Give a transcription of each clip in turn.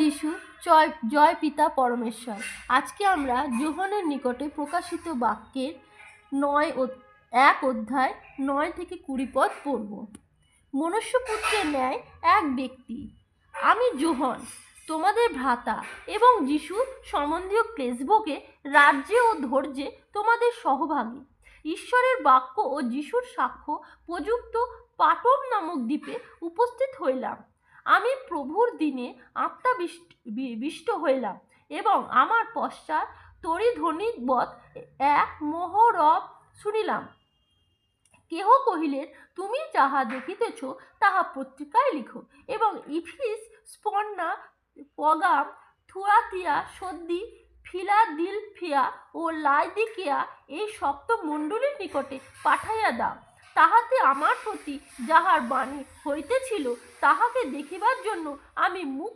যিশু, জয় জয় পিতা পরমেশ্বর। আজকে আমরা যোহনের নিকটে প্রকাশিত বাক্যের 1 অধ্যায় 9 থেকে 20 পদ পড়ব। মনুষ্যপুত্রের ন্যায় এক ব্যক্তি, আমি যোহন, তোমাদের ভ্রাতা এবং যিশু সম্বন্ধীয় ক্লেশভোগে রাজ্যে ও ধৈর্যে তোমাদের সহভাগী। ঈশ্বরের বাক্য ও যিশুর সাক্ষ্য প্রযুক্ত পাটন নামক দ্বীপে উপস্থিত হইলাম। আমি প্রভুর দিনে আত্মাবিষ্ট হইলাম এবং আমার পশ্চাৎ তরিধ্বনিবৎ এক মহরব শুনিলাম। কেহ কহিলেন, তুমি যাহা দেখিতেছ তাহা পত্রিকায় লিখো এবং ইফিস, স্পর্ণা, পগাম, থুয়াতিয়া, সর্দি, ফিলাদিলফিয়া ও লাইদিকিয়া এই সপ্ত মণ্ডলীর নিকটে পাঠাইয়া দাও। তাহাতে আমার প্রতি যাহার বাণী হইতেছিল তাহাকে দেখিবার জন্য আমি মুখ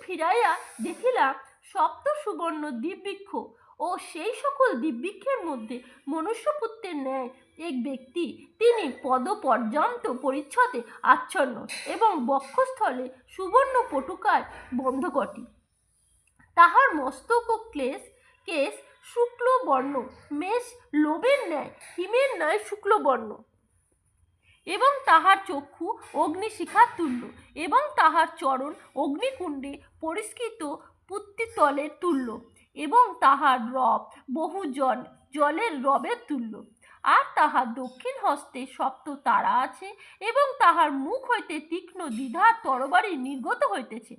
ফিরাইয়া দেখিলাম সপ্ত সুবর্ণ দিব্যবৃক্ষ ও সেই সকল দিব্যবৃক্ষের মধ্যে মনুষ্যপুত্রের ন্যায় এক ব্যক্তি, তিনি পদ পর্যন্ত পরিচ্ছদে আচ্ছন্ন এবং বক্ষস্থলে সুবর্ণ পটুকায় বন্ধকটি। তাহার মস্তক ও কেশ শুক্ল বর্ণ, মেষ লোমের ন্যায় হিমের ন্যায় শুক্লবর্ণ, এবং তাহার চক্ষু অগ্নিশিখার তুল্য, এবং তাহার চরণ অগ্নিকুণ্ডে পরিস্কৃত পুত্তিতলের তুল্য, এবং তাহার রব বহু জলের রবের তুল্য। আর তাহার দক্ষিণ হস্তে সপ্ত তারা আছে, এবং তাহার মুখ হইতে তীক্ষ্ণ দ্বিধার তরবারি নির্গত হইতেছে,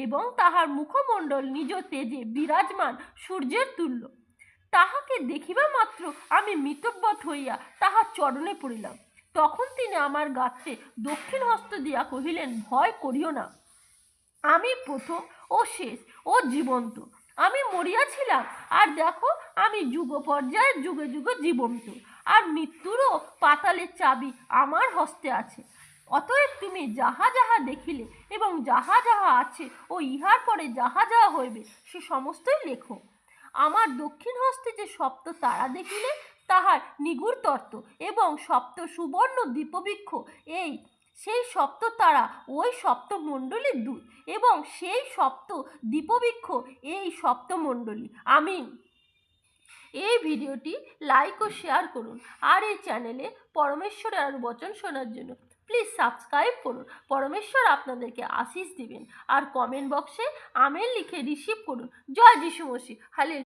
এবং তাহার মুখমণ্ডল নিজ তেজে বিরাজমান সূর্যের তুল্য। তাহাকে দেখিবা মাত্র আমি মিতব্যত হইয়া তাহার চরণে পড়িলাম। তখন তিনি আমার গাত্রে দক্ষিণ হস্ত দিয়া কহিলেন, ভয় করিও না, আমি প্রথম ও শেষ ও জীবন্ত। আমি মরিয়াছিলাম, আর দেখো আমি যুগ পর্যায়ে যুগে যুগে জীবন্ত, আর মৃত্যুরও পাতালের চাবি আমার হস্তে আছে। অতএব তুমি যাহা যাহা দেখিলে এবং যাহা যাহা আছে ও ইহার পরে যাহা যাহা হইবে সে সমস্তই লেখো। আমার দক্ষিণ হস্তে যে সপ্ত তারা দেখিলে তাহার নিগুড় তত্ত্ব এবং সপ্ত সুবর্ণ দ্বীপবৃক্ষ সেই সপ্ত তারা ওই সপ্ত মণ্ডলীর দূত, এবং সেই সপ্ত দ্বীপবৃক্ষ এই সপ্ত মণ্ডলী। আমিন। এই ভিডিওটি লাইক ও শেয়ার করুন, আর এই চ্যানেলে পরমেশ্বরের আরো বচন শোনার জন্য প্লিজ সাবস্ক্রাইব করুন। পরমেশ্বর আপনাদেরকে আশীষ দিবেন। আর কমেন্ট বক্সে আমেন লিখে রিসিভ করুন। জয় যিশু মসিহ। হালেলুয়া।